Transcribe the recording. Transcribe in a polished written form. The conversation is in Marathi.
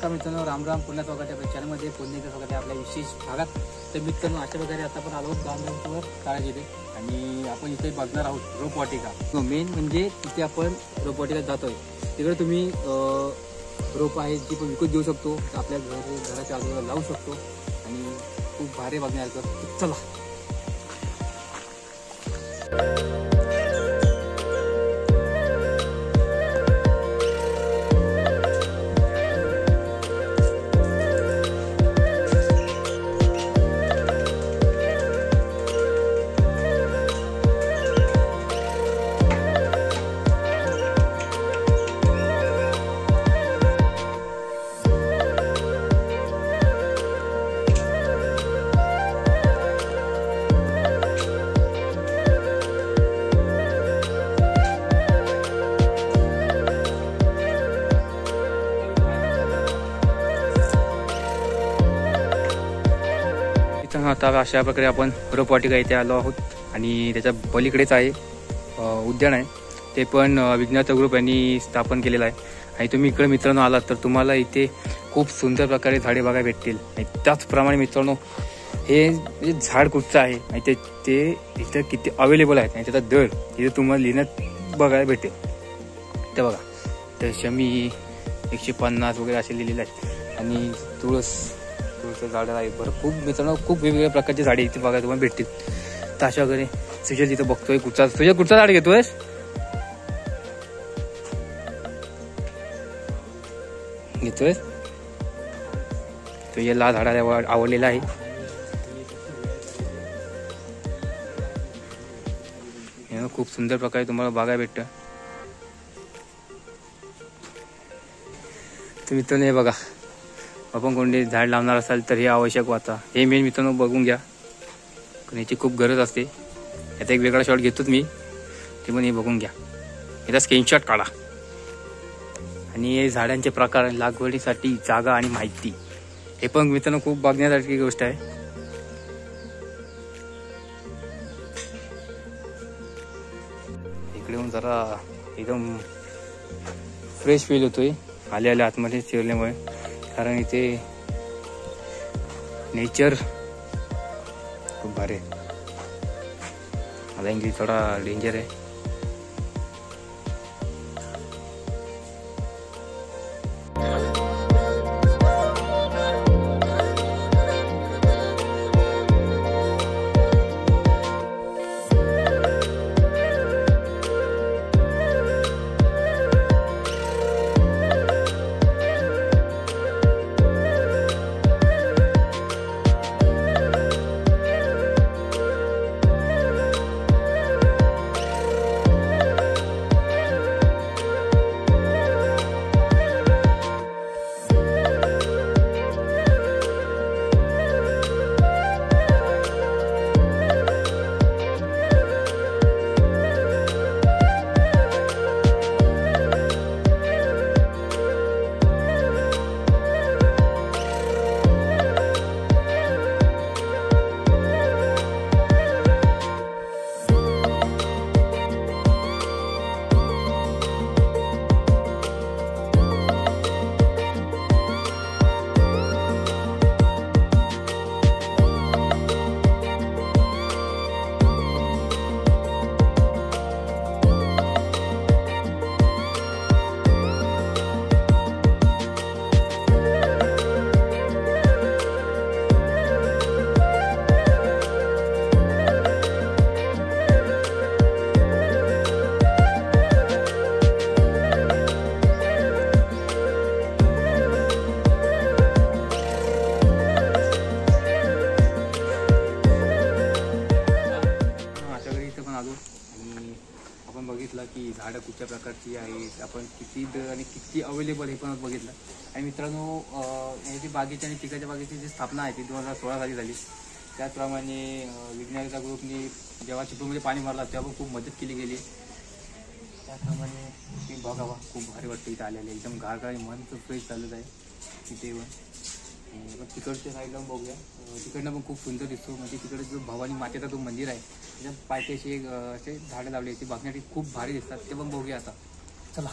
नमस्कार मित्रांनो, राम राम. पुन्हा स्वागत आहे आपल्या चॅनलमध्ये. पुन्हा एकदा स्वागत आहे आपल्या विशेष भागात. तर मित्रांनो, अशा प्रकारे आता आपण आलो गांधीवर काळजी येते आणि आपण इथे बघणार आहोत रोपवाटिका. मेन म्हणजे तिथे आपण रोपवाटिका जातोय. तिकडे तुम्ही रोप आहेत जी पण विकत घेऊ शकतो, आपल्या घराच्या आजूबाजूला लावू शकतो आणि खूप भारी बघण्यासारखं. चला. आता अशा प्रकारे आपण रोपवाटिका इथे आलो आहोत आणि त्याच्या पलीकडेच आहे उद्यान आहे. ते पण विज्ञाचा ग्रुप यांनी स्थापन केलेलं आहे. आणि तुम्ही इकडे मित्रांनो आलात तर तुम्हाला इथे खूप सुंदर प्रकारे झाडे बघायला भेटतील. आणि त्याचप्रमाणे मित्रांनो, हे झाड कुठचं आहे आणि ते इथं किती अवेलेबल आहेत आणि त्याचा दर इथे तुम्हाला लिहिण्यात बघायला भेटेल. ते बघा, तर शमी 150 वगैरे असे लिहिलेले आहेत. आणि तुळसचं झाड आहे. बरं, खूप मित्रांनो खूप वेगवेगळ्या प्रकारचे झाडे इथे बघायला तुम्हाला भेटतील. तर अशा वगैरे सुजल इथं बघतोय कुठचा झाड घेतोय. तो याला झाडाला आवडलेला आहे. खूप सुंदर प्रकारे तुम्हाला बघायला भेटतं. तर मित्रांनो, हे बघा, आपण कोणते झाड लावणार असाल तर हे आवश्यक वाचा. हे मेन मित्रांनो बघून घ्या, कारण याची खूप गरज असते. याचा एक वेगळा शॉट घेतोच मी, ते पण हे बघून घ्या. याचा स्क्रीनशॉट काढा. आणि हे झाडांचे प्रकार, लागवडीसाठी जागा आणि माहिती, हे पण मित्रांनो खूप बघण्यासारखी गोष्ट आहे. इकडे येऊन जरा एकदम फ्रेश फील होतोय आल्या आतमध्ये शिरल्यामुळे, कारण इथे नेचर खूप भारी आहे. मला इंग्लिश थोडा डेंजर आहे. आपण बघितलं की झाडं कुठच्या प्रकारची आहेत, आपण किती आणि किती अवेलेबल हे पण बघितलं. आणि मित्रांनो, याची बागेची आणि पिकाच्या बागेची जी स्थापना आहे ती 2016 साली झाली. त्याचप्रमाणे विज्ञानाच्या ग्रुपनी जेव्हा चिपळूणमध्ये पाणी मारला तेव्हा खूप मदत केली गेली. त्याप्रमाणे ती बघावा, खूप भारी वाटतं इथं आलेलं. एकदम गारगार मन फ्रेश चालत आहे तिथे. पण तिकडच्या साईडला बघूया, तिकडनं पण खूप सुंदर दिसतो. म्हणजे तिकडे जो भवानी मातेचा जो मंदिर आहे त्याच्या पायथ्याशी असे झाडं लावली, ती बघण्यासाठी खूप भारी दिसतात. ते पण बघूया आता. चला.